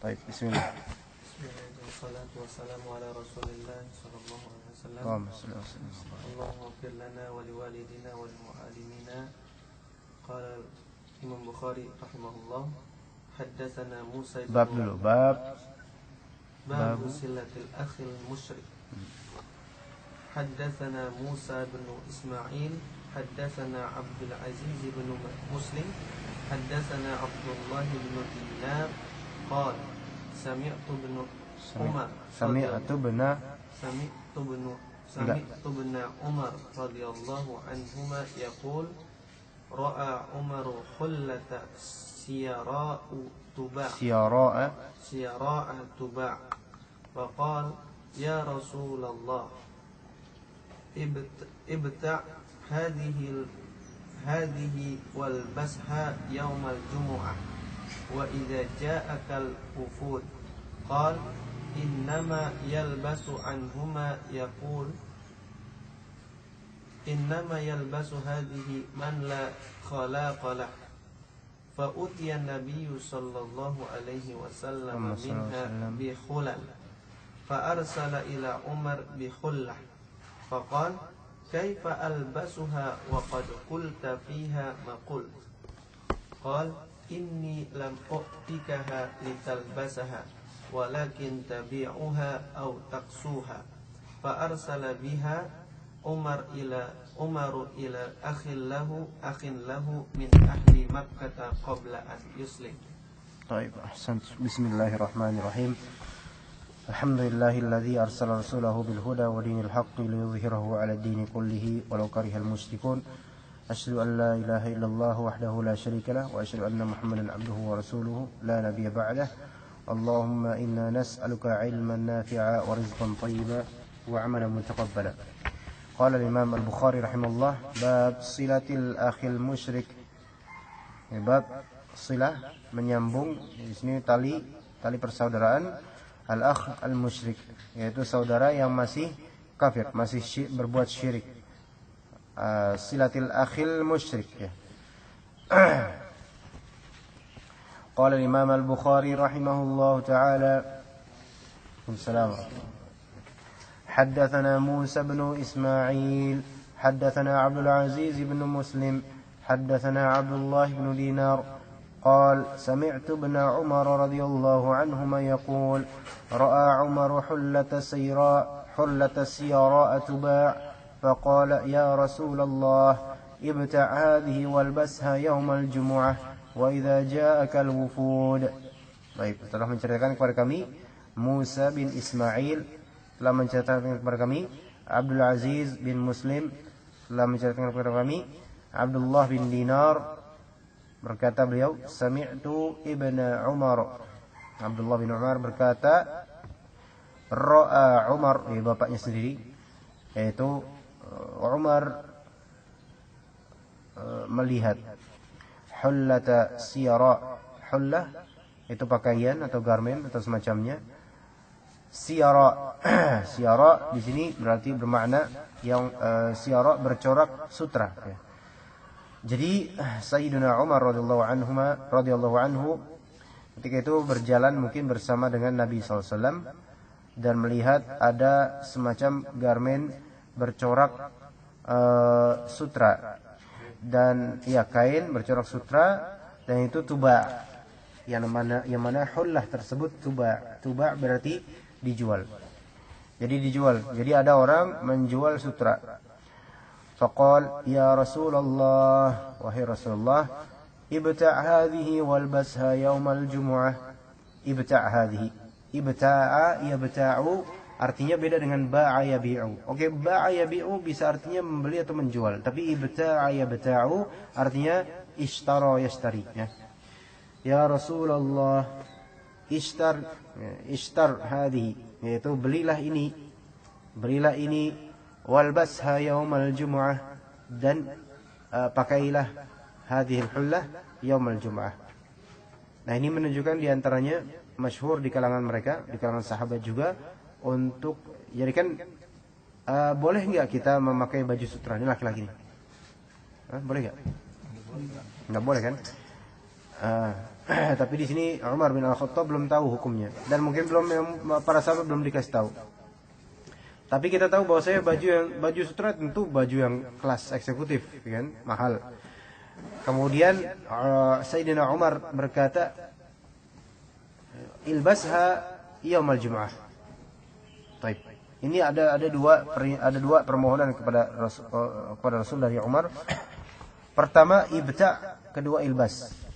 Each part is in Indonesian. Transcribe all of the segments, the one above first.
Baik, bismillah. Wassalatu wassalamu ala Rasulillah sallallahu alaihi wasallam. Allahumma ighfir lana wa liwalidina wa limu'allimina. Qala Imam Bukhari rahimahullah, haddatsana Musa ibn Bab dulu, bab silatil akhil musyrik. Haddatsana Musa bin Ismail, haddatsana Abdul Aziz bin Muslim, haddatsana Abdullah bin Dinar qala sami'tu bin Umar radhiyallahu anhuma yaqul ra'a Umar hullata siyara'u tuba' wa qala ya Rasulullah ibta' hadhihi wal basha yawmal jumu'ah wa idza ja'akal wufud qala innama yalbasu anhuma yaqul innama yalbasu hadhihi man la khalaqa lah fa utiya nabiyyu sallallahu alaihi wasallam minha bi khulal fa arsala ila Umar bi khullah fa qala kaifa albasuha wa qad qulta fiha ma qult qala inni lam u'tikaha litalbasaha walakin tabi'uha aw taqsuha fa arsala biha Umaru ila akhin lahu min ahli Makkah qabla an yuslim. Baik, ahsan. Bismillahirrahmanirrahim. Alhamdulillahilladzi arsala rasulahu bil huda wa dinil haqqi liyudhhirahu 'ala ad-dini kullihi walau karihal musyrikun. Asyhadu an la ilaha illallah wahdahu la syarika lah wa asyhadu anna Muhammadan 'abduhu wa rasuluhu la nabiyya ba'dah. Allahumma inna nas'aluka 'ilman nafi'a wa rizqan thayyiban wa 'amalan mutaqabbala. Qala al-Imam Al-Bukhari rahimahullah, bab silatil akhil musyrik. Bab silah, menyambung di sini tali persaudaraan al-akh al-musyrik, yaitu saudara yang masih kafir, masih berbuat syirik. Silatil akhil musyrik ya. Qala al-Imam Al-Bukhari rahimahullah ta'ala. Assalamualaikum. حدثنا موسى بن إسماعيل حدثنا عبد العزيز بن مسلم حدثنا عبد الله بن دينار قال سمعت ابن عمر رضي الله عنهما يقول رأى عمر حلة سيراء تباع فقال يا رسول الله ابتع هذه والبسها يوم الجمعة وإذا جاءك الوفود. Baik, telah menceritakan kepada kami Musa bin Ismail, telah menceritakan kepada kami Abdul Aziz bin Muslim, telah menceritakan kepada kami Abdullah bin Dinar. Berkata beliau, sami'tu ibn Umar. Abdullah bin Umar berkata, ra'a Umar, bapaknya sendiri, yaitu Umar melihat hullata siyara. Hullah itu pakaian atau garmen atau semacamnya. Siyara di sini berarti bermakna yang siyara bercorak sutra ya. Jadi Sayyidina Umar radhiyallahu anhu ketika itu berjalan mungkin bersama dengan Nabi SAW dan melihat ada semacam garmen bercorak sutra dan ya kain bercorak sutra, dan itu tuba, yang mana hullah tersebut tuba berarti dijual. Jadi ada orang menjual sutra. Faqal ya Rasulullah, wahai Rasulullah, ibta' hadhihi walbasha yaumal jumu'ah. Ibta' hadhihi, ibta'a yabta'u artinya beda dengan ba'a yabi'u. Oke, ba'a yabi'u bisa artinya membeli atau menjual, tapi ibta'a yabta'u artinya ishtara yashtari ya. Ya Rasulullah, ishtar hadhihi, yaitu belilah ini walbasha yaumal jumu'ah, dan pakailah hadhil hullah yaumal jumu'ah. Nah, ini menunjukkan diantaranya masyhur di kalangan mereka, di kalangan sahabat juga, untuk jadi kan boleh nggak kita memakai baju sutra ini laki-laki ini? Boleh nggak? Nggak boleh kan? Tapi di sini Umar bin Al-Khattab belum tahu hukumnya dan mungkin para sahabat belum dikasih tahu. Tapi kita tahu bahwasanya baju sutra tentu baju yang kelas eksekutif, kan, mahal. Kemudian Sayyidina Umar berkata, "Ilbasha yaumal jum'ah." Baik. Ini ada dua permohonan kepada Rasul dari Umar. Pertama ibta', kedua ilbas.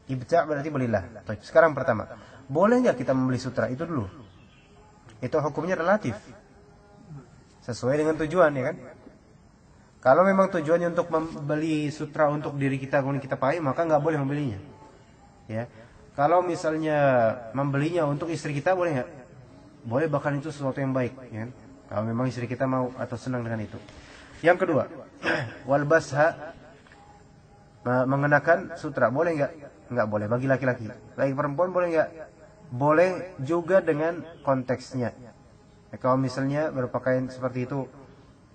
Ibta' berarti belilah. Baik. Sekarang pertama, boleh enggak kita membeli sutra? Itu dulu. Itu hukumnya relatif. Sesuai dengan tujuan, ya kan? Kalau memang tujuannya untuk membeli sutra untuk diri kita, kemudian kita pakai, maka nggak boleh membelinya. Ya. Kalau misalnya membelinya untuk istri kita, boleh nggak? Boleh, bahkan itu sesuatu yang baik, ya kan? Kalau memang istri kita mau atau senang dengan itu. Yang kedua, walbasha, mengenakan sutra, boleh nggak? Nggak boleh bagi laki-laki. Bagi perempuan boleh nggak? Boleh juga dengan konteksnya. Kalau misalnya berpakaian seperti itu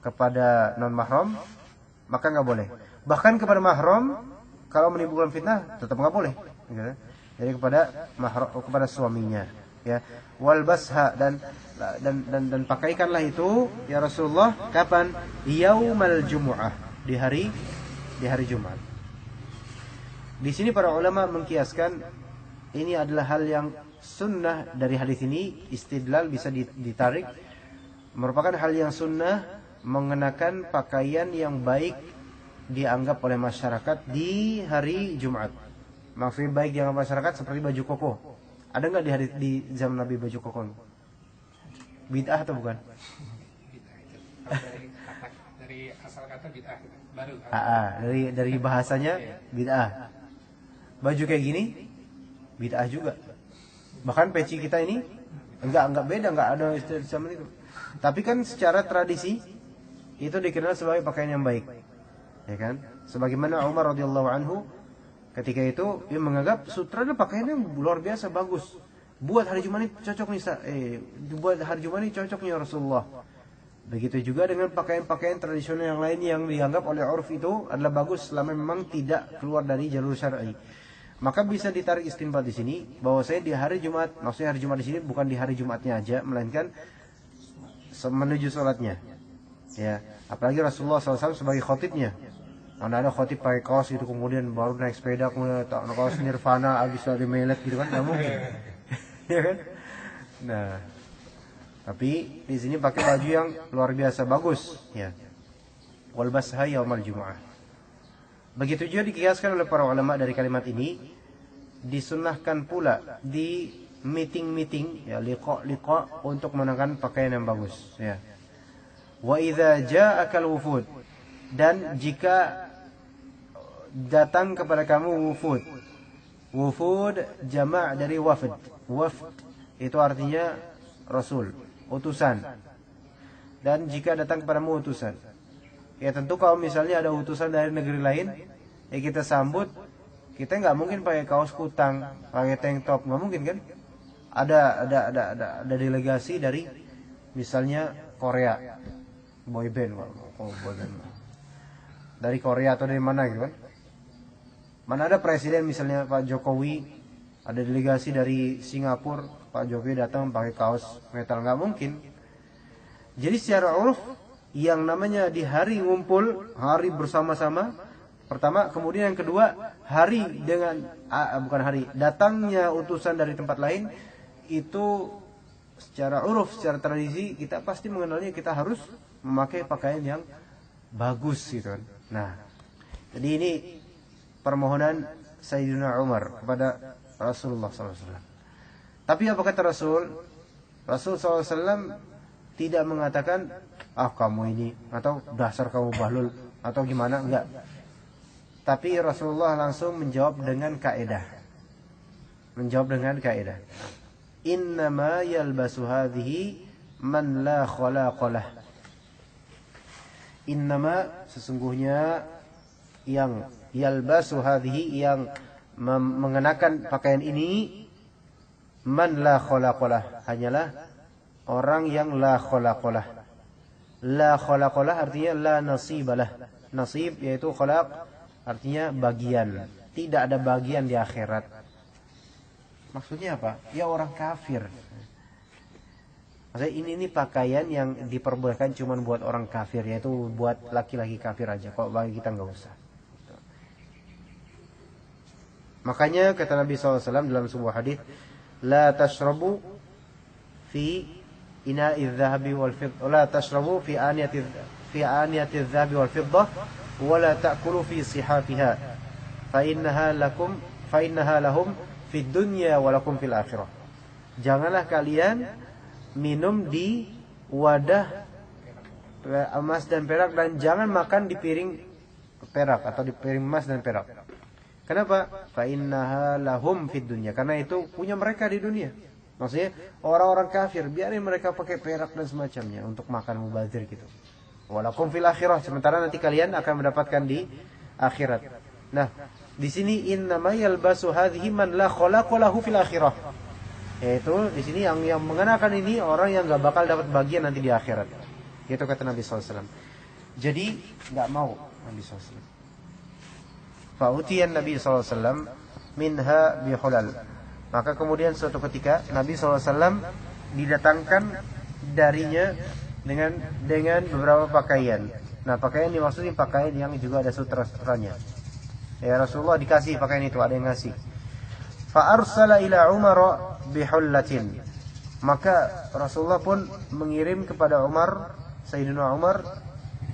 kepada non mahram, maka nggak boleh. Bahkan kepada mahram, kalau menimbulkan fitnah, tetap nggak boleh. Jadi kepada suaminya, ya. Wal basha, dan pakaikanlah itu ya Rasulullah kapan? Yaumal jumu'ah, di hari Jumat. Di sini para ulama mengkiaskan ini adalah hal yang sunnah dari hadis ini, istidlal bisa ditarik, merupakan hal yang sunnah mengenakan pakaian yang baik dianggap oleh masyarakat di hari Jumat. Maksudnya baik dianggap masyarakat seperti baju koko. Ada nggak di zaman Nabi baju koko? Bid'ah atau bukan? Dari asal kata bid'ah baru. Dari bahasanya bid'ah. Baju kayak gini bid'ah juga. Bahkan peci kita ini enggak beda, enggak ada istilah zaman itu. Tapi kan secara tradisi itu dikenal sebagai pakaian yang baik. Ya kan? Sebagaimana Umar radhiyallahu anhu ketika itu dia menganggap sutra itu pakaian yang luar biasa bagus. Buat hari Jumat ini cocok nih, buat hari Jumat ini cocoknya Rasulullah. Begitu juga dengan pakaian-pakaian tradisional yang lain yang dianggap oleh urf itu adalah bagus selama memang tidak keluar dari jalur syar'i. Maka bisa ditarik istinbat di sini bahwa saya di hari Jumat, maksudnya hari Jumat di sini bukan di hari Jumatnya aja, melainkan menuju sholatnya. Ya, apalagi Rasulullah SAW sebagai khotibnya. Mana ada khotib pakai kaos itu kemudian baru naik sepeda kemudian kaos Nirvana habis dari melet gitu kan, nggak mungkin. Ya kan? Nah, tapi di sini pakai baju yang luar biasa bagus. Ya. Wal basha yaumal jumu'ah. Begitu juga dikiaskan oleh para ulama dari kalimat ini, disunnahkan pula di meeting-meeting, ya, liqa untuk mengenakan pakaian yang bagus, ya. Wa idza ja'akal wufud, dan jika datang kepada kamu wufud jama' dari wafd. Wafd itu artinya rasul, utusan. Dan jika datang kepadamu utusan, ya tentu kalau misalnya ada utusan dari negeri lain, ya kita sambut. Kita nggak mungkin pakai kaos kutang, pakai tank top, nggak mungkin kan? Ada delegasi dari misalnya Korea, boyband, dari Korea atau dari mana gitu kan? Mana ada presiden misalnya Pak Jokowi, ada delegasi dari Singapura, Pak Jokowi datang pakai kaos metal, nggak mungkin. Jadi secara uruf yang namanya di hari ngumpul, hari bersama-sama, pertama, kemudian yang kedua, hari dengan bukan hari, datangnya utusan dari tempat lain, itu secara uruf, secara tradisi kita pasti mengenalnya kita harus memakai pakaian yang bagus gitu kan. Nah, jadi ini permohonan Sayyidina Umar kepada Rasulullah SAW. Tapi apa kata Rasul? Rasul SAW tidak mengatakan, kamu ini, atau dasar kamu bahlul, atau gimana, enggak. Tapi Rasulullah langsung menjawab dengan kaidah. Innama yalbasu hadhihi man la khalaqalah. Innama, sesungguhnya yang yalbasu hadhihi, yang mengenakan pakaian ini, man la khalaqalah, hanyalah orang yang la khalaqalah. La khalaqalah artinya la nasibalah. Nasib yaitu khalaq, artinya bagian. Tidak ada bagian di akhirat. Maksudnya apa? Ya orang kafir. Maksudnya ini pakaian yang diperbolehkan cuma buat orang kafir, yaitu buat laki-laki kafir aja. Kok bagi kita nggak usah. Makanya kata Nabi SAW dalam sebuah hadis, la tashrabu fi ina'i dhahabi wal fiddah, la tashrabu fi aniyati dhahabi wal fiddah, wa la ta'kulu fi sihafiha, fa innaha lahum fid dunya wa lakum fil akhirah. Janganlah kalian minum di wadah emas dan perak, dan jangan makan di piring perak atau di piring emas dan perak. Kenapa? Fa innaha lahum fid dunya, karena itu punya mereka di dunia. Maksudnya orang-orang kafir biarin mereka pakai perak dan semacamnya untuk makan mubazir gitu. Walakum fil akhirah, sementara nanti kalian akan mendapatkan di akhirat. Nah, di sini innama yalbasu hadhihi man la khalaqa lahu fil akhirah. Yaitu di sini yang mengenakan ini orang yang enggak bakal dapat bagian nanti di akhirat. Itu kata Nabi SAW. Jadi enggak mau Nabi SAW. Fa'utiyan Nabi SAW minha bihulal. Maka kemudian suatu ketika Nabi SAW didatangkan darinya dengan beberapa pakaian. Nah, pakaian dimaksudnya pakaian yang juga ada sutra-sutranya. Ya Rasulullah dikasih pakaian itu, ada yang ngasih. Fa arsala ila Umar bihullatin. Maka Rasulullah pun mengirim kepada Umar, Sayyidina Umar,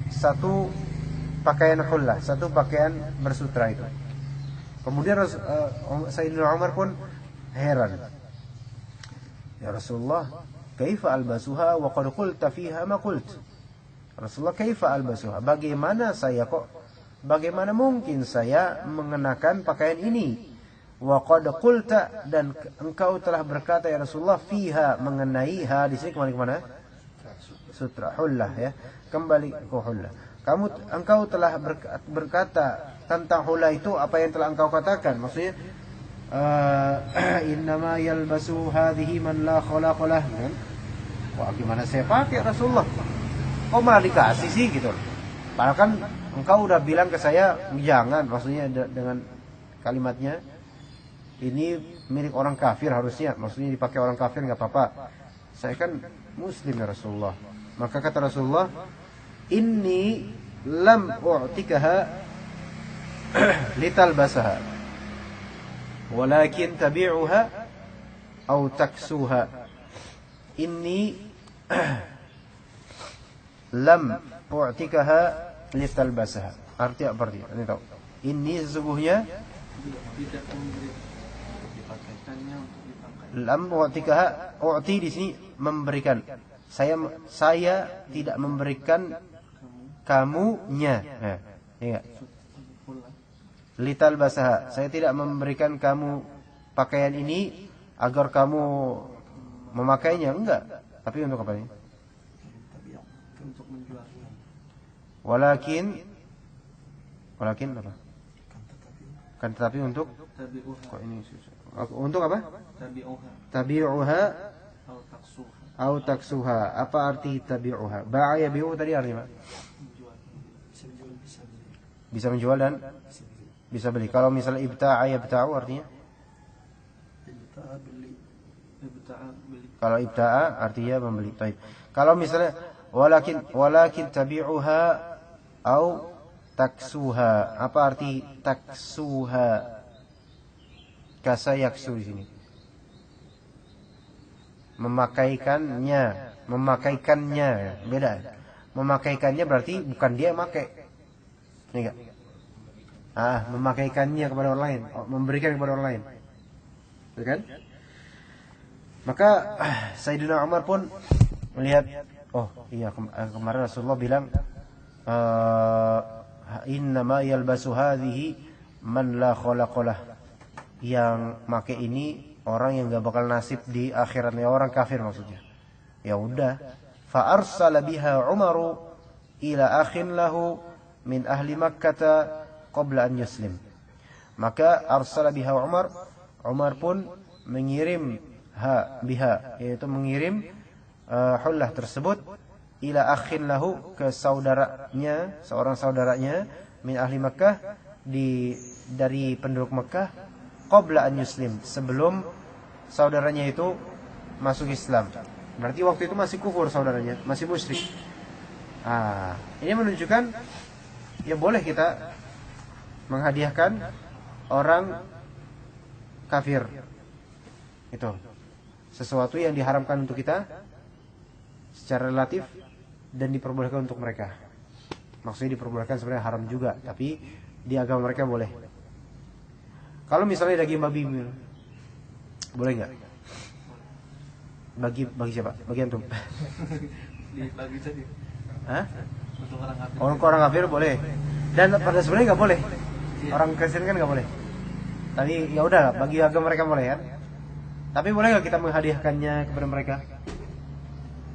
satu pakaian hullah, satu pakaian bersutra itu. Kemudian Sayyidina Umar pun heran. Ya Rasulullah, kaifa albasuha wa qad qulta fiha ma qult? Rasulullah, kaifa albasuha? Bagaimana mungkin saya mengenakan pakaian ini? Wa qad qulta, dan engkau telah berkata ya Rasulullah, fiha, mengenai ha di sini kembali ke mana? Sutra, hullah ya. Kembali ke hullah. Engkau telah berkata tentang hullah itu apa yang telah engkau katakan. Maksudnya innama yalbasu hadhihi man la khalaqa lah. Wah, gimana saya pakai Rasulullah? Kok malah dikasih sih gitu. Padahal kan engkau udah bilang ke saya jangan, maksudnya dengan kalimatnya ini milik orang kafir harusnya, maksudnya dipakai orang kafir nggak apa-apa. Saya kan muslim ya Rasulullah. Maka kata Rasulullah, inni lam u'tikaha litalbasaha, walakin tabi'uha aw taksuha. Inni lam u'tikaha litalbasaha. Arti apa artinya? Ini tahu. Ini sesungguhnya lam u'tikaha, u'ti di sini memberikan. Saya tidak memberikan kamunya. Ingat. Litalbasaha. Saya tidak memberikan kamu pakaian ini agar kamu memakainya, enggak. Tapi untuk apa ini? Untuk menjualnya. Walakin apa? Kan tetapi untuk kok ini untuk apa? Tabi'uha au taksuha. Apa arti tabi'uha? Ba'a yabi'u tadi artinya apa? Bisa menjual dan bisa beli. Kalau misalnya ibta'a yabta'u artinya? Kalau ibta'a artinya membeli. Baik. Kalau misalnya walakin tabi'uha au taksuha. Apa arti taksuha? Kasa yaksu di sini. Memakaikannya, beda. Memakaikannya berarti bukan dia yang pakai. Enggak. Memakaikannya kepada orang lain, memberikan kepada orang lain. Betul kan? Maka Sayyidina Umar pun melihat, oh iya, kemarin Rasulullah bilang innama yalbasu hadhihi man la khalaqalah. Yang make ini orang yang enggak bakal nasib di akhiratnya, orang kafir maksudnya. Ya udah, fa arsala biha Umaru ila akhin lahu min ahli Makkah qabla an yuslim. Maka arsala biha Umar pun mengirim biha, yaitu mengirim hullah tersebut ila akhin lahu, ke saudaranya, seorang saudaranya min ahli Makkah, dari penduduk Makkah, qabla an yuslim, sebelum saudaranya itu masuk Islam. Berarti waktu itu masih kufur saudaranya, masih musyrik. Ini menunjukkan ya boleh kita menghadiahkan orang kafir. Itu sesuatu yang diharamkan untuk kita secara relatif dan diperbolehkan untuk mereka. Maksudnya diperbolehkan, sebenarnya haram juga, tapi di agama mereka boleh. Kalau misalnya daging babi, boleh nggak? Bagi siapa? Bagi antum. Dibagi saja. Hah? Untuk orang kafir. Orang kafir boleh. Dan pada sebenarnya nggak boleh. Orang Kristen kan nggak boleh. Tapi ya udahlah, bagi agama mereka boleh ya. Tapi boleh nggak kita menghadiahkannya kepada mereka?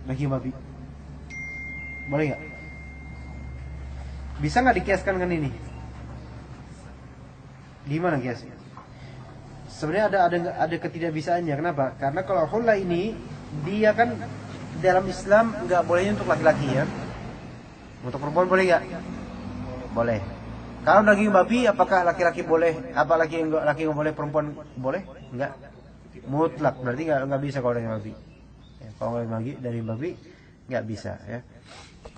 Daging babi. Boleh nggak? Bisa nggak dikiaskan dengan ini? Di mana kiasnya? Sebenarnya ada ketidakbisaannya. Kenapa? Karena kalau khullah ini dia kan dalam Islam nggak bolehnya untuk laki-laki ya. Untuk perempuan boleh nggak? Boleh. Kalau daging babi, apakah laki-laki boleh? Apa laki nggak boleh, perempuan boleh? Nggak. Mutlak. Berarti nggak bisa kalau daging babi. Ya, kalau daging babi nggak bisa ya.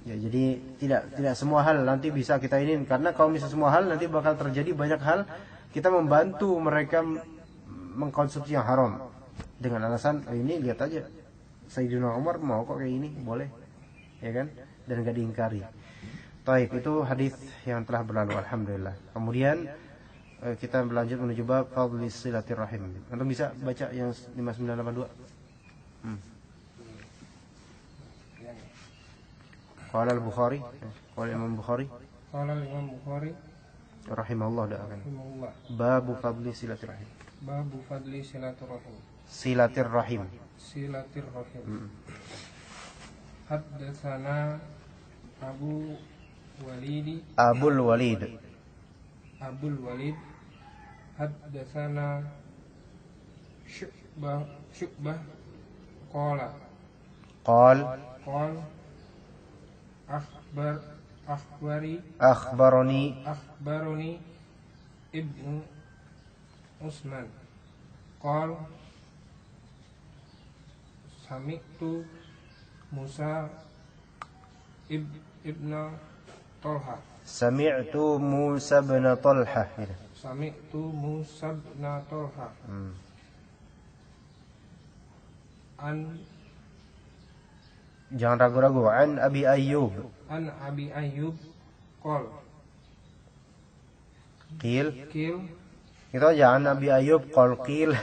Ya, jadi tidak semua hal nanti bisa kita ini, karena kalau misalnya semua hal nanti bakal terjadi banyak hal kita membantu mereka mengkonsumsi yang haram dengan alasan ini lihat aja Sayyidina Umar mau kok kayak ini, boleh ya kan, dan gak diingkari. Taib, itu hadis yang telah berlalu, alhamdulillah. Kemudian kita berlanjut menuju bab fadlis silaturrahim. Antum bisa baca yang 5982? Qala al-Bukhari, qala Imam Bukhari. Qala Imam Bukhari Rahimahullah da'akan. rahimahullah. Babu fadli silaturrahim. Babu fadli silaturrahim. Silaturrahim. Silaturrahim. Haddatsana Abul Walid haddatsana Syu'bah qala akhbarani Ibnu Usman qala sami'tu Musa ibn Talha. Sami'tu Musa bin Talha. Jangan ragu-ragu. An Abi Ayyub qil. Itu aja an Abi Ayyub qil.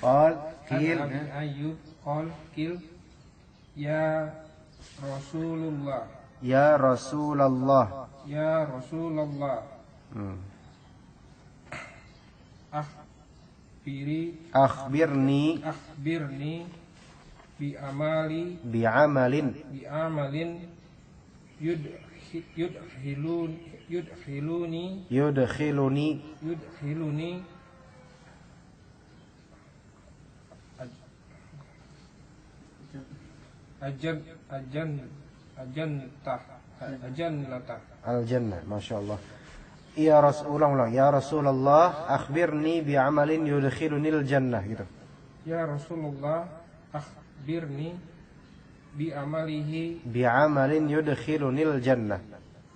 An Abi Ayyub qil ya Rasulullah akhbirni bi amalin yudkhiluni al-jannah. Masyaallah. Ya Rasulullah, ya Rasulullah, akhbirni bi amalin yudkhiluni al-jannah gitu. Ya Rasulullah, akhbirni bi amalin yudkhiluni al-jannah.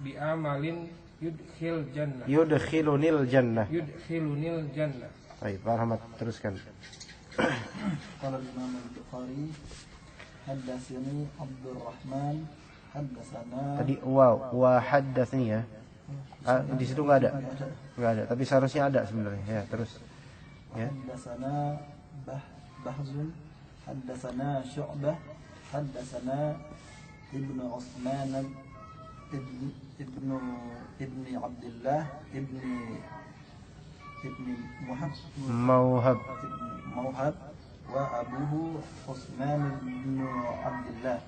Bi amalin yudkhiluni al-jannah. Baik, Pak Rahmat teruskan. Qala Imam Bukhari haddatsani Abdurrahman haddatsana. Tadi wa haddatsani ya. Di situ enggak ada, tapi seharusnya ada sebenarnya. Ya, terus. Ya. Haddatsana Bahzun haddatsana Syu'bah haddatsana Ibnu Utsman ibni Abdullah ibni Mauhab wa abuhu Utsman ibn Abdullah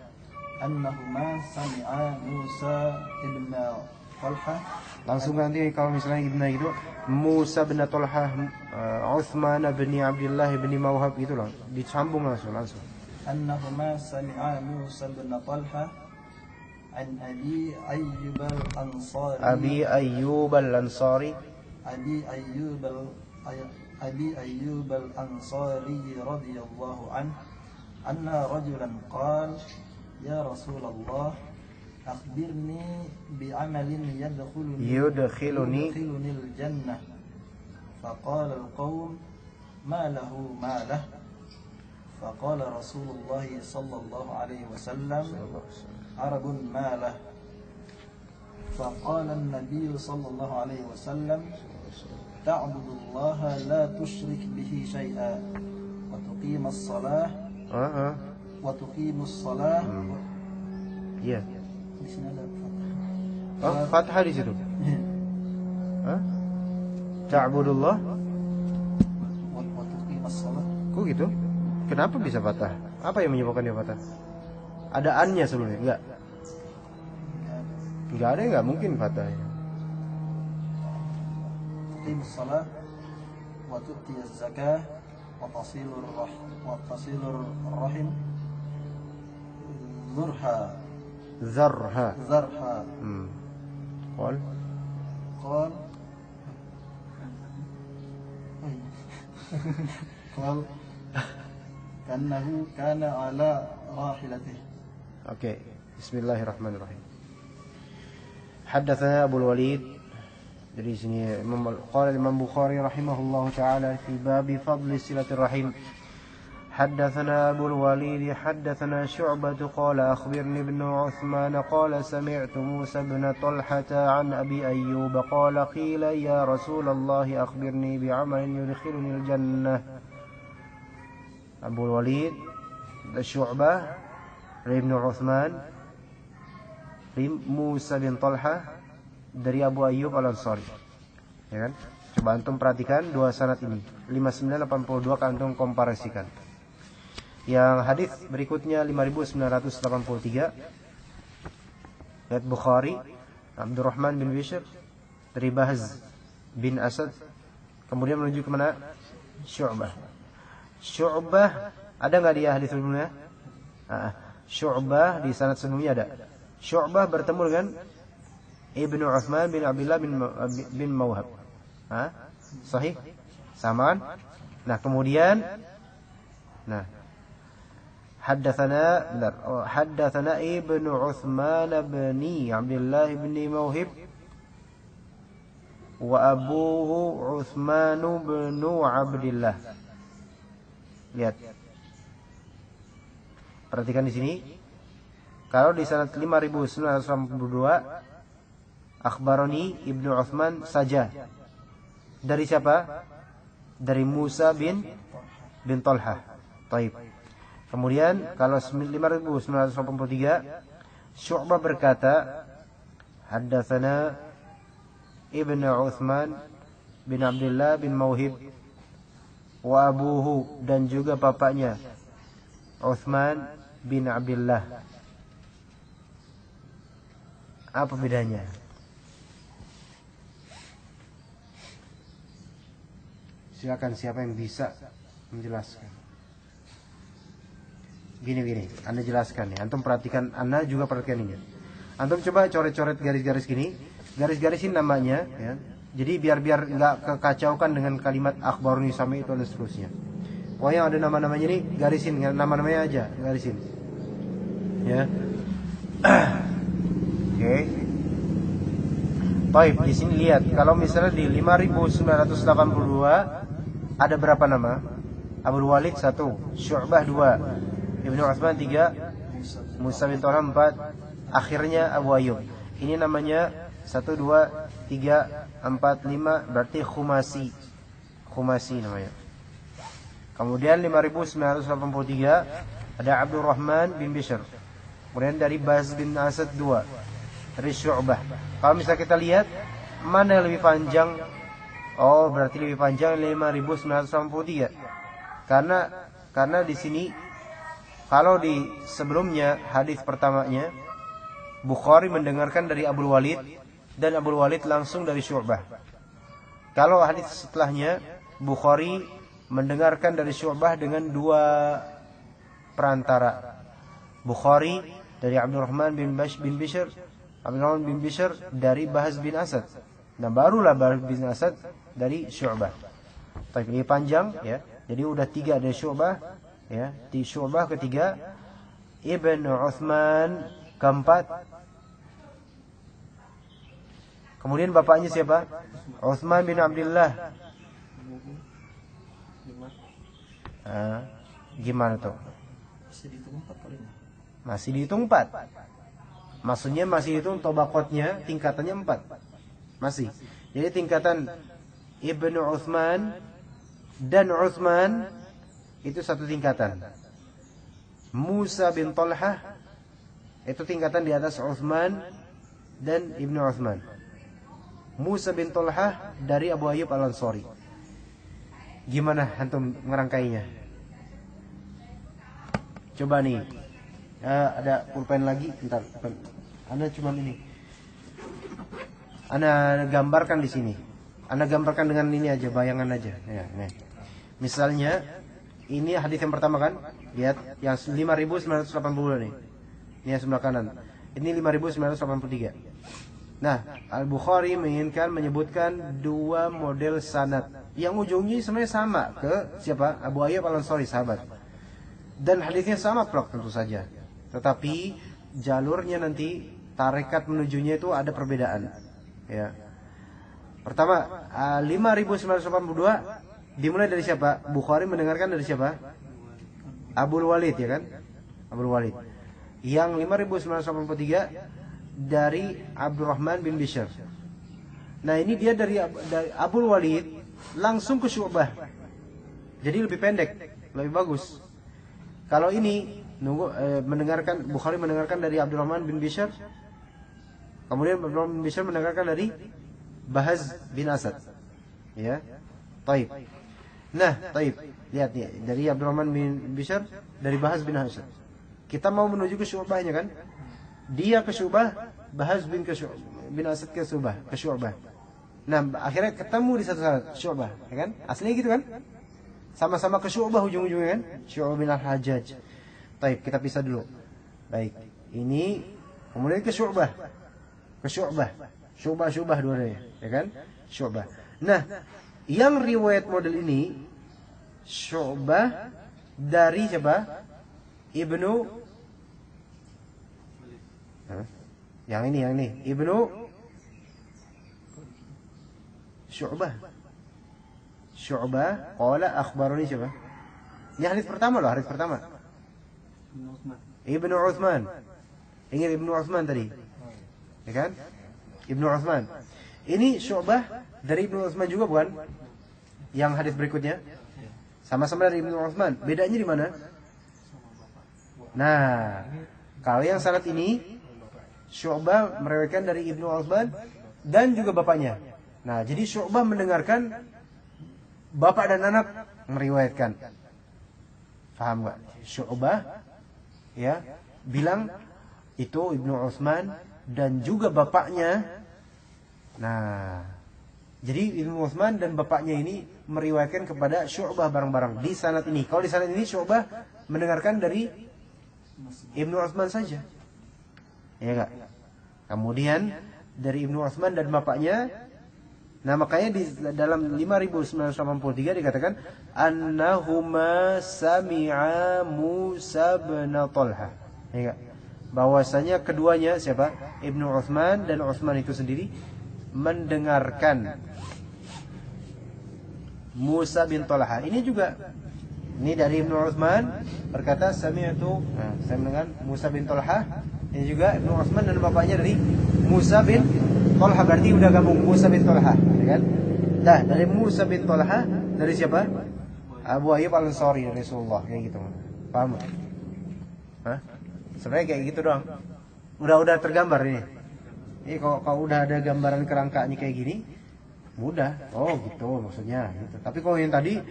annahuma sami'a Musa ibn Talha. Langsung nanti kalau misalnya ibnu itu Musa bin Talha, Utsman bin Abdullah bin Mauhab itu lah disambung langsung. Annahuma sami'a Musa bin Talha an Abi Ayyub al-Ansari أبي أيوب الأنصاري رضي الله عنه أن رجلا قال يا رسول الله أخبرني بعمل يدخلني الجنة فقال القوم ما له ما له فقال رسول الله صلى الله عليه وسلم عرب ما له فقال النبي صلى الله عليه وسلم تعبد الله لا تشرك به شيئا وتقيم الصلاة Iya. Di sini ada fathah. Fathah di situ. Ta'budullah wa tuqimas shalah. Kok gitu? Kenapa bisa fathah? Apa yang menyebabkan dia fathah? Ada an-nya sebelumnya? Enggak. Enggak ada, enggak mungkin fathahnya. Tuqimus shalah wa tu'tiyaz zakah wa tasilur rahim zarha قال كأنه كان على راحلته. Oke, bismillahirrahmanirrahim. Haddatsana Abu Walid. Jadi sini qala Imam Bukhari rahimahullahu taala fi bab fadl silaturrahim. حدثنا أبو الوليد حدثنا شعبة قال أخبرني ابن عثمان قال سمعت موسى بن طلحة عن أبي أيوب قال قيل يا رسول الله أخبرني بعمل يدخلني الجنة. أبو الوليد شعبة ابن عثمان Musa bin Talha dari Abu Ayyub Al-Ansari. Ya kan? Coba antum perhatikan dua sanad ini. 5982 antum komparasikan. Yang hadis berikutnya 5983 riwayat Bukhari Abdurrahman bin Bishr dari Bahz bin Asad, kemudian menuju ke mana? Syu'bah. Syu'bah ada enggak dia hadis sebelumnya? Syu'bah di sanad sebelumnya ada. Syu'bah bertemu dengan Ibnu Utsman bin Abdullah bin Mawhab. Sahih? Samaan? Nah, kemudian حدثنا ابن عثمان بن عبد الله بن موهب وأبوه عثمان بن عبد الله. Lihat. Perhatikan di sini. Kalau di sanad 5982 akhbaroni Ibnu Utsman saja. Dari siapa? Dari Musa bin Talha. Taib. Kemudian kalau 5983 Syu'bah berkata haddatsana Ibnu Utsman bin Abdullah bin Mauhib wa abuhu, dan juga bapaknya Utsman bin Abdullah. Apa bedanya? Silakan, siapa yang bisa menjelaskan? Gini, Anda jelaskan ya. Antum perhatikan, Anda juga perhatikan ini. Antum coba coret-coret garis-garis gini. Garis-garisin namanya ya. Jadi biar enggak kekacaukan dengan kalimat akhbaruni sampai itu dan seterusnya. Pokoknya ada nama-namanya ini garisin, nama-namanya aja garisin. Ya. Oke. Baik, di sini lihat kalau misalnya di 5982 ada berapa nama? Abu Walid 1, Syu'bah 2, Ibnu Utsman 3, Musa bin Talha 4, akhirnya Abu Ayyub. Ini namanya 1, 2, 3, 4, 5, berarti khumasi. Khumasi namanya. Kemudian 5983 ada Abdurrahman bin Bishr. Kemudian dari Bahz bin Asad 2, dari Syu'bah. Kalau misalnya kita lihat mana yang lebih panjang? Oh, berarti lebih panjang 5983. Karena di sini kalau di sebelumnya hadis pertamanya Bukhari mendengarkan dari Abu Walid dan Abu Walid langsung dari Syu'bah. Kalau hadis setelahnya Bukhari mendengarkan dari Syu'bah dengan dua perantara. Bukhari dari Abdurrahman bin Bishr, Abdurrahman bin Bishr dari Bahz bin Asad. Dan barulah Bahz bin Asad dari Syu'bah. Tapi ini panjang ya. Jadi udah 3 dari Syu'bah ya. Di Syu'bah ketiga, Ibnu Utsman keempat. Kemudian bapaknya siapa? Utsman bin Abdullah. Gimana tuh? Masih dihitung 4. Maksudnya masih hitung tobakotnya tingkatannya 4. Masih. Jadi tingkatan Ibnu Utsman dan Utsman itu satu tingkatan. Musa bin Talhah itu tingkatan di atas Utsman dan Ibnu Utsman. Musa bin Talhah dari Abu Ayyub Al-Ansari. Gimana antum ngerangkainya? Coba nih. Ada pulpen lagi, bentar. Anda cuma ini. Anda gambarkan di sini. Anda gambarkan dengan ini aja, bayangan aja. Ya, nih. Misalnya, ini hadis yang pertama kan? Lihat, yang 5.980 nih. Ini yang sebelah kanan. Ini 5.983. Nah, Al-Bukhari menyebutkan 2 model sanad. Yang ujungnya sebenarnya sama ke siapa? Abu Ayyub Al-Ansari, sahabat. Dan hadisnya sama plok tentu saja. Tetapi jalurnya nanti tarekat menujunya itu ada perbedaan. Ya. Pertama, 5.982 dimulai dari siapa? Bukhari mendengarkan dari siapa? Abul Walid, ya kan? Abul Walid. Yang 5.983 dari Abdurrahman bin Bishr. Nah, ini dia dari Abul Walid langsung ke Syu'bah. Jadi lebih pendek, lebih bagus. Kalau ini mendengarkan, Bukhari mendengarkan dari Abdurrahman bin Bishr, kemudian Abdurrahman bin Bishr mendengarkan dari Bahaz bin Asad. Ya. Taib. Nah, taib. Lihat nih, dari Abdurrahman bin Bishr, dari Bahaz bin Asad. Kita mau menuju ke Syu'bahnya kan? Dia ke Syu'bah, Bahaz bin Asad ke Syu'bah. Nah, akhirnya ketemu di satu saat Syu'bah, ya kan? Aslinya gitu kan? Sama-sama ke Syu'bah ujung-ujungnya kan? Syu'bah bin Al-Hajjaj. Baik, kita pisah dulu. Baik, ini kemudian ke Syu'bah. Ke Syu'bah. Syu'bah dua-duanya, ya kan? Syu'bah. Nah, yang riwayat model ini Syu'bah dari siapa? Ibnu Yang ini Ibnu Syu'bah qala akhbarani siapa? Ini hadis pertama loh, hadis pertama. Ibnu Utsman. Ingat Ibnu Utsman tadi. Ya kan? Ibnu Utsman. Ini Syu'bah dari Ibnu Utsman juga bukan? Yang hadis berikutnya sama-sama dari Ibnu Utsman. Bedanya di mana? Nah, kalau yang sanad ini Syu'bah meriwayatkan dari Ibnu Utsman dan juga bapaknya. Nah, jadi Syu'bah mendengarkan, bapak dan anak meriwayatkan. Paham gak? Syu'bah ya bilang itu Ibnu Utsman dan juga bapaknya. Nah, jadi Ibnu Utsman dan bapaknya ini meriwayatkan kepada Syu'bah bareng-bareng di sanad ini. Kalau di sanad ini Syu'bah mendengarkan dari Ibnu Utsman saja. Ya enggak? Kemudian dari Ibnu Utsman dan bapaknya. Nah, makanya di dalam 5.983 dikatakan annahuma sami'a Musa bin Talhah. Ya enggak? Bahwasanya keduanya siapa? Ibnu Utsman dan Utsman itu sendiri mendengarkan Musa bin Talhah. Ini juga dari Ibnu Utsman berkata sami'tu, saya mendengar Musa bin Talhah. Ini juga Ibnu Utsman dan bapaknya dari Musa bin Talhah, berarti udah gabung Musa bin Talhah, ya kan? Nah, dari Musa bin Talhah dari siapa? Abu Ayyub Al-Ansari dari Rasulullah, kayak gitu. Paham? Hah? Sebenarnya kayak gitu doang. Udah tergambar ini. Ini kalau udah ada gambaran kerangkanya kayak gini, mudah. Oh, gitu maksudnya gitu. Tapi kalau yang tadi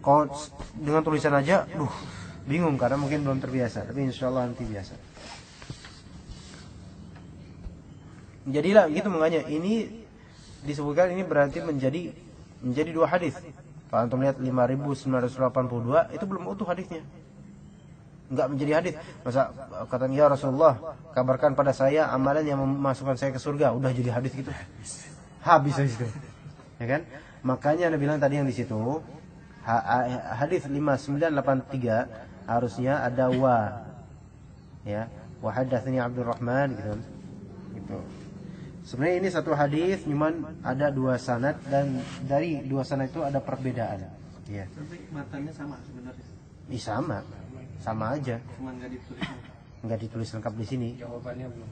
kalau dengan tulisan aja, bingung karena mungkin belum terbiasa. Tapi insyaallah nanti biasa. Jadilah gitu, makanya ini disebutkan ini berarti menjadi 2 hadis. Kalau antum lihat 5.982 itu belum utuh hadisnya. Enggak menjadi hadis. Masa katanya ya Rasulullah, kabarkan pada saya amalan yang memasukkan saya ke surga, udah jadi hadis gitu. Habis itu. Ya kan? Makanya Anda bilang tadi yang di situ hadis 5983 harusnya ada wa. Ya, wa hadatsani Abdurrahman gitu. Gitu. Sebenarnya ini satu hadis, cuman ada dua sanad dan dari dua sanad itu ada perbedaan. Ya. Tapi matanya sama sebenarnya. Sama aja. Cuman Nggak ditulis lengkap di sini. Jawabannya belum.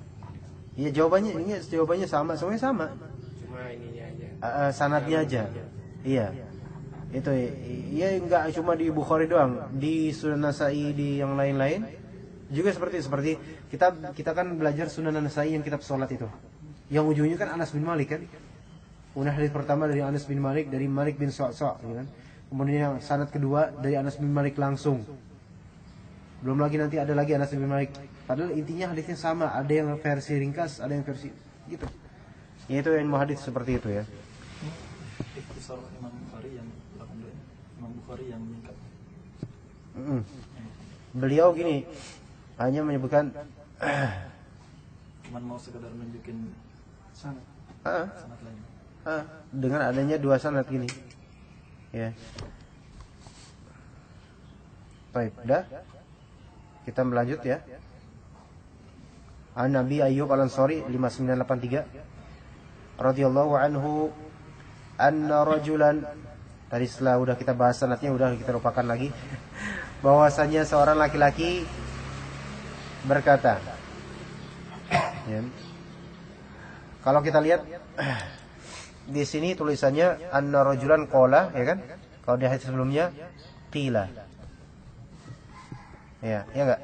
Iya, jawabannya sama, semuanya sama. Cuma ininya aja. Sanadnya aja. Iya. Itu ya nggak cuma di Bukhari doang, di Sunan Nasai, di yang lain-lain juga seperti kita kan belajar Sunan Nasai yang kitab salat itu. Yang ujungnya kan Anas bin Malik kan. Kemudian hadis pertama dari Anas bin Malik, dari Malik bin Sa'sa, gitu kan. Kemudian yang sanad kedua dari Anas bin Malik langsung. Belum lagi nanti ada lagi Anas bin Malik. Padahal intinya hadisnya sama, ada yang versi ringkas, ada yang versi gitu. Itu yang hadis seperti itu ya. Ikhtisar Imam Bukhari yang 82, Imam Bukhari yang meningkat. Beliau gini, hanya menyebutkan cuman mau sekedar nunjukin sanad lain. Dengan adanya dua sanad gini. Ya. Baik, dah. Kita melanjut ya. An Nabi Ayyub Al-Ansari 5983 radhiyallahu anhu anna rajulan, tadi setelah udah kita bahas sanadnya udah kita lupakan lagi, bahwasanya seorang laki-laki berkata, ya. Kalau kita lihat di sini tulisannya anna rajulan qala, ya kan? Kalau di hadis sebelumnya qila. Ya enggak?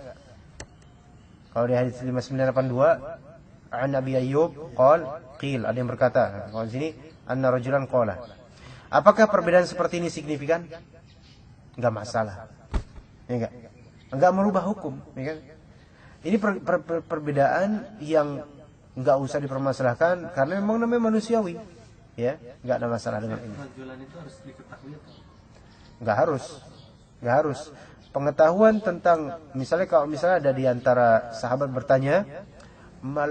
Kalau di hadis 5982 an Nabi Ayyub qil, ada yang berkata. Kalau di sini anna rajulan qala. Apakah perbedaan seperti ini signifikan? Enggak masalah. Ya enggak merubah hukum, ya kan? Ini perbedaan yang enggak usah dipermasalahkan karena memang namanya manusiawi. Ya, enggak ada masalah dengan ini. Rajulan itu harus diketahui atau? Enggak harus. Pengetahuan tentang kalau misalnya ada di antara sahabat bertanya, ma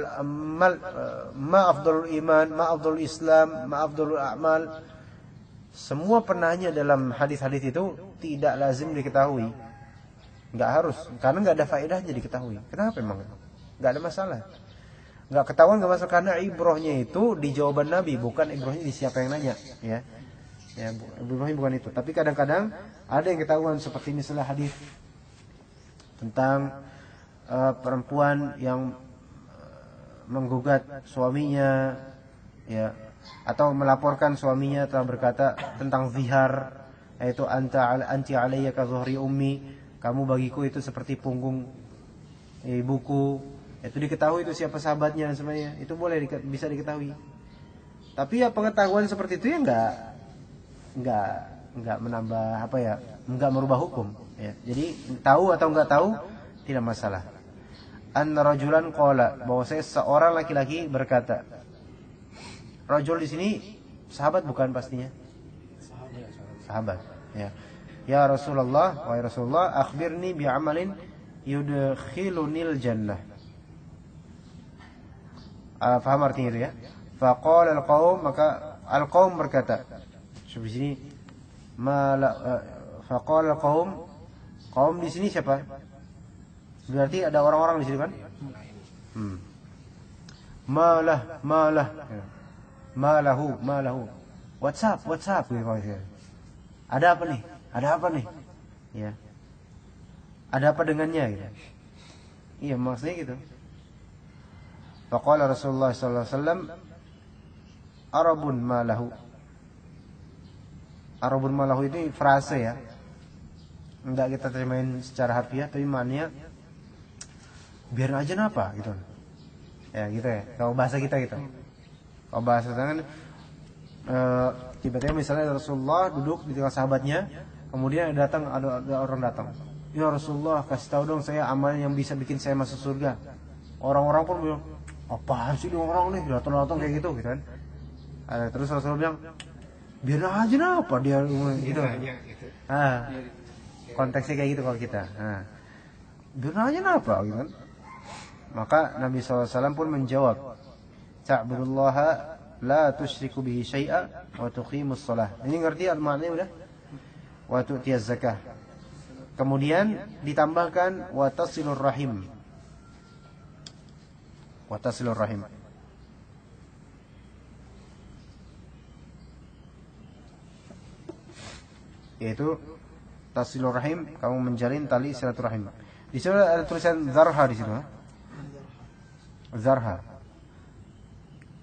afdalul iman, ma afdalul islam, ma afdalul a'mal. Semua penanya dalam hadis-hadis itu tidak lazim diketahui. Enggak harus, karena enggak ada faedahnya diketahui. Kenapa emang? Enggak ada masalah. Enggak ketahuan enggak masalah karena ibrohnya itu di jawaban Nabi, bukan ibrohnya di siapa yang nanya, ya. Ya, ibrohnya bukan itu. Tapi kadang-kadang ada yang ketahuan seperti misalnya hadis tentang perempuan yang menggugat suaminya, ya, atau melaporkan suaminya telah berkata tentang zihar, yaitu anti alayya ka zuhri ummi, kamu bagiku itu seperti punggung ibuku. Itu diketahui itu siapa sahabatnya sebenarnya, itu boleh bisa diketahui. Tapi ya pengetahuan seperti itu ya enggak menambah enggak merubah hukum, ya. Jadi tahu atau enggak tahu tidak masalah. Anna rajulan qala, bahwa seorang laki-laki berkata. Rajul di sini sahabat bukan pastinya? Sahabat, ya. Ya Rasulullah, wahai Rasulullah, akhbirni bi'amalin yudkhilunil jannah. Faham artinya itu ya? Faqala al-qaum, maka al-qaum berkata. Di sini faqala al-qaum, qaum di sini siapa? Berarti ada orang-orang di sini kan? Malahu. What's up? Gitu. Ada apa nih? Ya. Ada apa dengannya gitu. Iya, maksudnya gitu. Faqala Rasulullah sallallahu alaihi wasallam, Arabun malahu itu frase ya. Enggak kita terjemahin secara harfiah, tapi maknanya biar aja napa gitu. Ya gitu ya. Kalau bahasa kita gitu. Kalau bahasa kan tiba-tiba misalnya Rasulullah duduk di tengah sahabatnya, kemudian ada orang datang. Ya Rasulullah, kasih tahu dong saya amalan yang bisa bikin saya masuk surga. Orang-orang pun bilang, apaan sih orang nih datang kayak gitu kan. Terus Rasulullah bilang, biar aja napa dia gitu. Konteksnya kayak gitu kalau kita. Biar aja napa gitu kan. Maka Nabi SAW pun menjawab, ta'budullaha la tusyriku bihi syai'a wa tuqimus shalah. Ini ngerti maknanya udah? Wa tu'tiyaz zakah. Kemudian ditambahkan wa tasilur rahim. Wa tasilur rahim. Yaitu tasilur rahim, kamu menjalin tali silaturahim. Di sini ada tulisan zarha di situ. Zarha.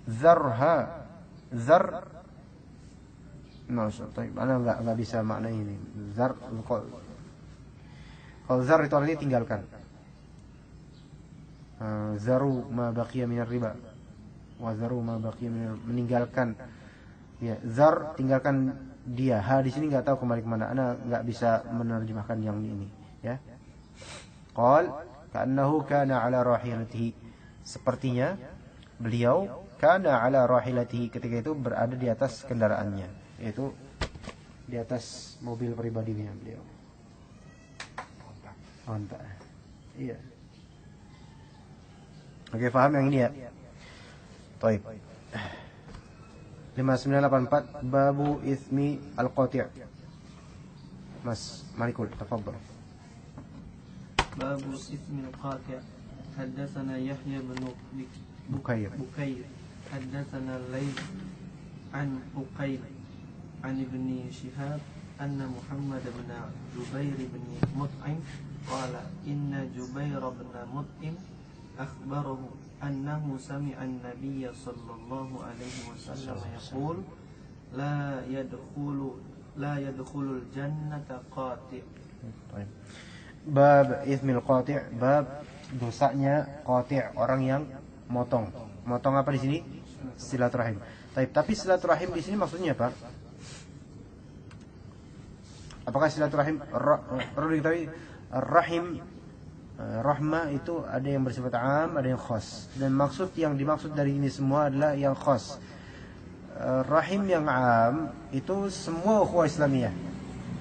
Zarha. Zar. Ana enggak bisa makna ini. Zar kalau zar itu artinya tinggalkan. Zaru ma baqiya minar riba. Wa zaru ma baqiya meninggalkan. Ya, zar tinggalkan dia. Ha di sini enggak tahu kembali ke mana. Ana enggak bisa menerjemahkan yang ini, ya. Qal ka'annahu kana ala rahilatihi. Sepertinya beliau kana ala rahilatihi, ketika itu berada di atas kendaraannya, yaitu di atas mobil pribadinya beliau. Onta. Iya. Oke, paham yang ini ya? Baik. 5984 babu ismi al-qati'. Mas Malikul, tafadhal. Babu ismi al-qati'. Haddatsana Yahya bin Bukayr. Haddatsana Layth an Uqayl an ibni Shihab anna Muhammad bin Jubair bin Mut'im qala inna Jubair bin Mut'im akhbarahu annahu sami'a an-nabiy sallallahu alaihi wasallam yaqul la yadkhulul jannata qati'. Bab ismil qati', bab dosanya qati', orang yang motong. Motong apa di sini? Silaturahim. Tapi silaturahim di sini maksudnya apa? Apakah silaturahim rahim rahmah itu ada yang bersifat am, ada yang khas. Dan maksud yang dimaksud dari ini semua adalah yang khas. Rahim yang am itu semua ukhuwah Islamiyah,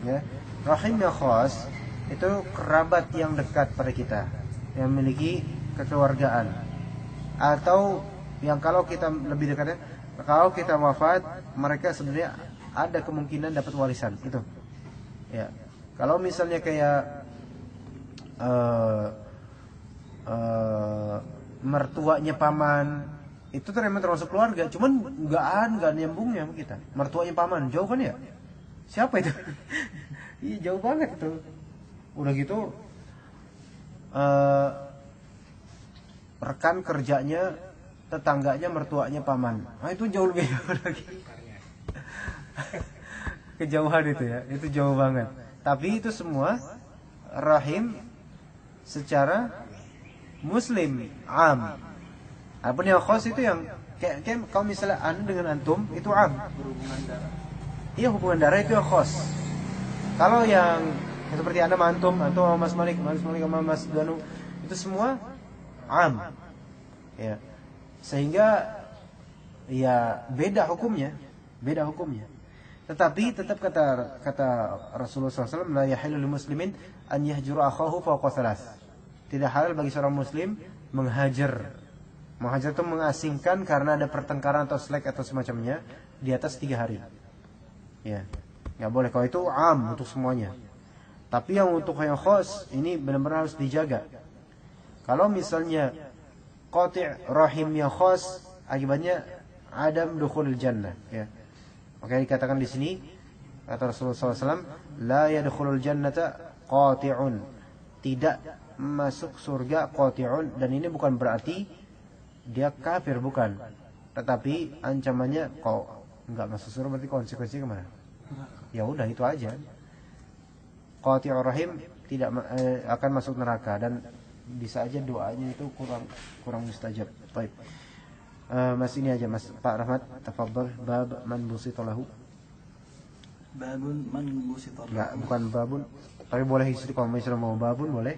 ya. Rahim yang khas itu kerabat yang dekat pada kita, yang memiliki kekeluargaan, atau yang kalau kita lebih dekatnya, kalau kita wafat, mereka sebenarnya ada kemungkinan dapat warisan itu, ya. Kalau misalnya kayak mertuanya paman, itu memang termasuk keluarga, cuman nggak nyambungnya sama kita. Mertuanya paman jauh kan ya? Siapa itu? Iya, jauh banget itu. Udah gitu rekan kerjanya, tetangganya mertuanya paman. Nah, itu jauh lebih jauh lagi. Kejauhan itu ya, itu jauh banget. Tapi itu semua rahim secara muslim am. Apapun yang khas itu yang kayak kalau misalnya anda dengan antum itu am. Berhubungan darah. Iya, hubungan darah itu yang khas. Kalau yang seperti anda sama antum sama Mas Malik sama Mas Danu, itu semua am. Ya. Sehingga ya beda hukumnya. Tetapi tetap kata Rasulullah SAW, la yahillu lil muslimin an yahjura akhahu fawqa thalath. Tidak halal bagi seorang muslim menghajar. Menghajar itu mengasingkan karena ada pertengkaran atau selek atau semacamnya di atas 3 hari. Ya, nggak boleh. Kalau itu am untuk semuanya. Tapi yang untuk yang khas ini benar-benar harus dijaga. Kalau misalnya qati' rahim yang khas, akibatnya adam dukhulul jannah, ya. Maka dikatakan di sini kata Rasulullah SAW, la yadkhulul jannata qati'un, tidak masuk surga qati'un. Dan ini bukan berarti dia kafir, bukan. Tetapi ancamannya kalau enggak masuk surga berarti konsekuensinya kemana? Ya udah, itu aja. Qati'ur rahim tidak akan masuk neraka, dan bisa aja doanya itu kurang mustajab. Baik. Mas ini aja Mas Pak Rahmat, tafadhal. Bab man busita lahu. Babun man busita lahu. Enggak, bukan babun. Tapi boleh istri kalau misalnya mau babun boleh.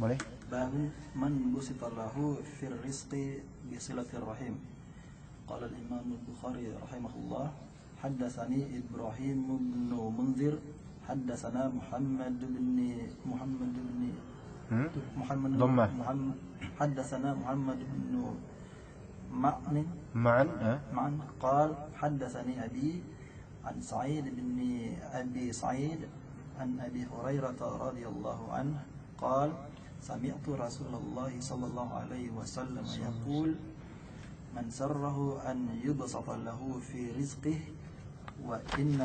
Boleh. Babun man busita lahu fir rizqi bi silatir rahim. Qala al-Imam al-Bukhari rahimahullah, haddatsani Ibrahim bin Munzir, haddatsana Muhammad bin haddatsana Muhammad bin معا قال حدثني أبي عن سعيد بن أبي سعيد عن أبي هريرة رضي الله عنه قال سمعت رسول الله صلى الله عليه وسلم يقول من سره أن يبسط له في رزقه وأن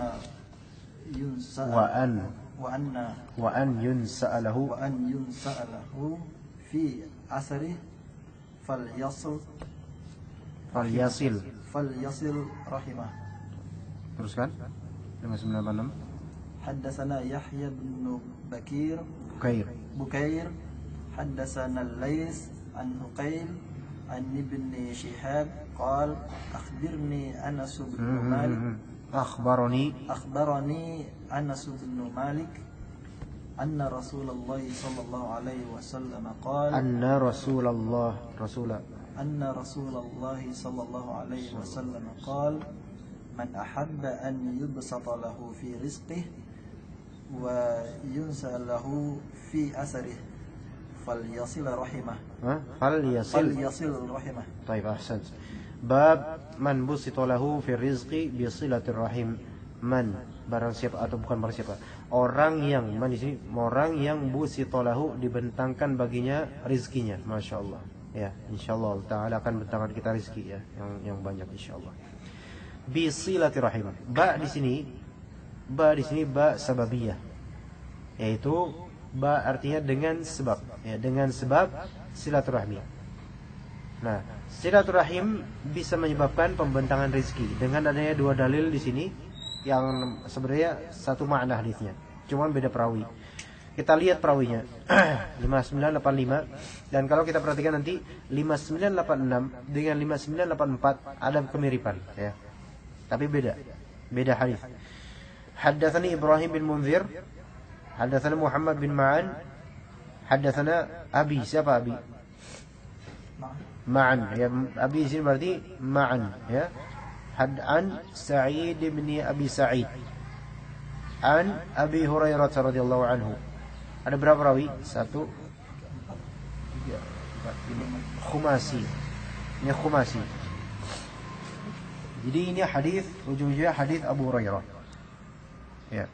ينسأ له في أثره فليصل رحمه. Teruskan 596. حدثنا يحيى بن بكير حدثنا الليث عن عقيل عن ابن شهاب قال أخبرني أنس بن مالك أخبرني أنس بن مالك أن رسول الله صلى الله عليه وسلم قال أن رسول الله صلى الله عليه وسلم قال من أحب أن يبسط له في رزقه وينسى له في أثره فليصل رحمه. طيب أحسنت. Bab man busita lahu fi rizqi bi silatir rahim. Man barang siapa atau bukan barang siapa, orang yang man di sini orang yang busita lahu dibentangkan baginya rizkinya. Masyaallah. Ya, insyaallah taala akan bentangkan kita rizki ya yang banyak insyaallah. Bi silatir rahim. Ba di sini ba sababiyah. Yaitu ba artinya dengan sebab ya, dengan sebab silaturahmi. Nah, silaturahim bisa menyebabkan pembentangan rezeki dengan adanya dua dalil di sini yang sebenarnya satu makna hadisnya, cuman beda perawi. Kita lihat perawinya 5985 dan kalau kita perhatikan nanti 5986 dengan 5984 ada kemiripan ya. Tapi beda hadis. Haddatsani Ibrahim bin Munzir, haddatsana Muhammad bin Ma'an, haddatsana Abi, siapa Abi? Ma'an ya, Abi sini berarti Ma'an ya. An Sa'id bin Abi Sa'id an Abi Hurairah radhiyallahu anhu. Ada berapa rawi? 1 2 3 4 5 khumasi. Ini khumasi. Jadi ini hadis ujung-ujungnya hadis Abu Hurairah. Ya.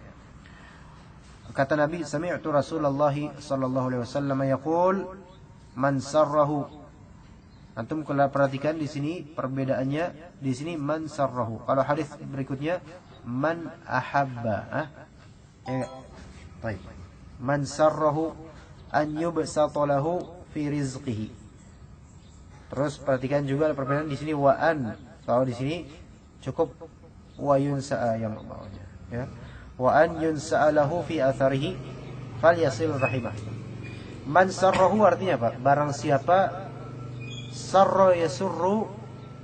Kata Nabi, sami'tu Rasulullah sallallahu alaihi wasallam yaqul man sarrahu. Antum kalau perhatikan di sini perbedaannya, di sini man sarrahu. Kalau hadis berikutnya man ahabba, ya. Baik. Man sarrahu an yubsata lahu fi rizqihi. Terus perhatikan juga perbedaan di sini wa an. Kalau di sini cukup wa yunsa'a yang bawahnya, ya. Wa an yunsa'a lahu fi atharihi falyasil rahimah. Man sarrahu artinya apa? Barang siapa sarra yasurru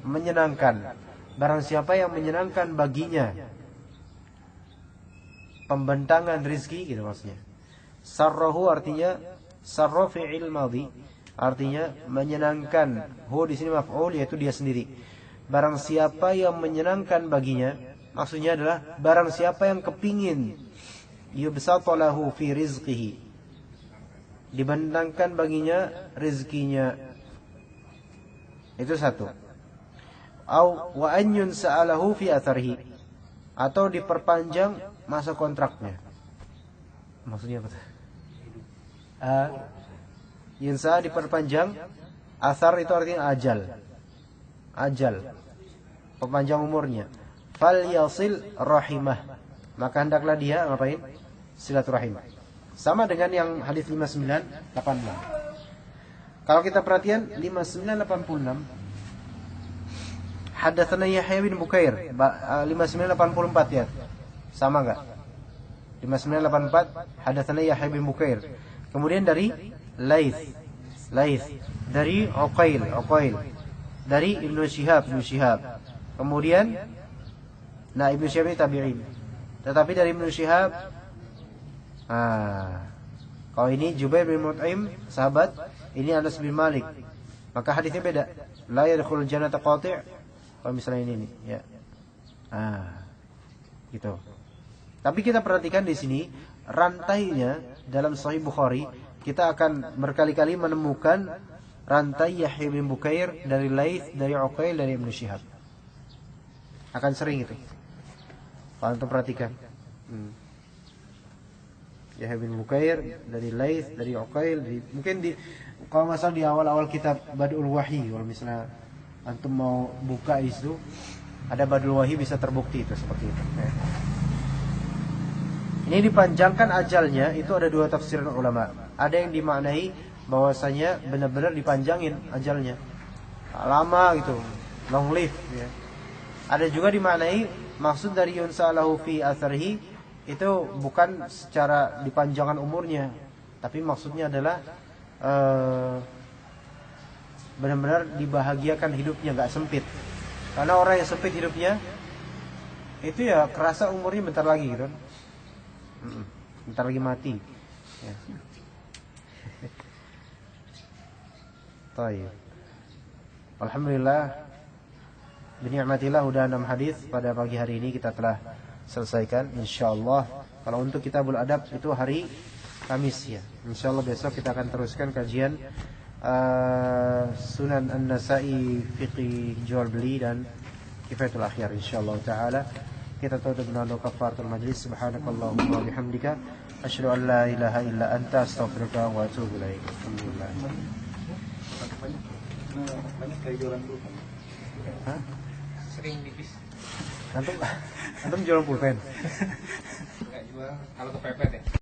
menyenangkan. Barang siapa yang menyenangkan baginya pembentangan rizki, gitu maksudnya. Sarrahu artinya sarra fi'il madhi, artinya menyenangkan. Hu di sini maf'ul yaitu dia sendiri. Barang siapa yang menyenangkan baginya, maksudnya adalah barang siapa yang kepingin yubsata lahu fi rizqihi, dibentangkan baginya rizkinya. Itu satu. Au wa an yunsa'alahu fi atharihi, atau diperpanjang masa kontraknya. Maksudnya apa? Yunsa diperpanjang, athar itu artinya ajal. Perpanjang umurnya. Fal yasil rahimah, maka hendaklah dia ngapain? Silaturahim. Sama dengan yang hadis 5986. Kalau kita perhatian 5986 haddatsana Yahya bin Bukair 5984 ya. Sama enggak? 5984 haddatsana Yahya bin Bukair. Kemudian dari Laits dari Uqail dari Ibnu Shihab. Kemudian Ibnu Shihab ini tabi'in. Tetapi dari Ibnu Shihab kalau ini Jubair bin Mut'im sahabat, ini Anas bin Malik. Maka hadisnya beda. La yadkhulul jannata qati'. Kalau misalnya ini ya. Gitu. Tapi kita perhatikan di sini rantainya dalam Sahih Bukhari, kita akan berkali-kali menemukan rantai Yahya bin Bukair dari Laits, dari Uqail, dari Ibnu Syihab. Akan sering itu. Kalau antum perhatikan. Yahya bin Bukair dari Laits, dari Uqail, mungkin kalau nggak salah di awal-awal kitab Badul Wahyi, kalau misalnya antum mau buka itu ada Badul Wahyi bisa terbukti itu seperti itu. Ini dipanjangkan ajalnya itu ada dua tafsiran ulama. Ada yang dimaknai bahwasanya benar-benar dipanjangin ajalnya, lama gitu, long live. Ya. Ada juga dimaknai maksud dari yunsalahu fi atharihi itu bukan secara dipanjangkan umurnya, tapi maksudnya adalah benar-benar dibahagiakan hidupnya, nggak sempit. Karena orang yang sempit hidupnya itu ya kerasa umurnya bentar lagi gitu, bentar lagi mati. Ya. Taib. Alhamdulillah, bini'matillah udah 6 hadis pada pagi hari ini kita telah selesaikan insyaallah. Kalau untuk kitabul adab itu hari Kamis ya. Insyaallah besok kita akan teruskan kajian Sunan An-Nasa'i, fiqih jual beli dan kifayatul akhyar insyaallah taala. Kita tutup dengan doa kafaratul majlis. Subhanakallahumma wa bihamdika asyhadu an la ilaha illa anta astaghfiruka wa atubu ilaik. Alhamdulillah. Banyak kayak jualan pulpen. Hah? Sering nipis. Antum jual pulpen? Enggak jual kalau kepepet ya.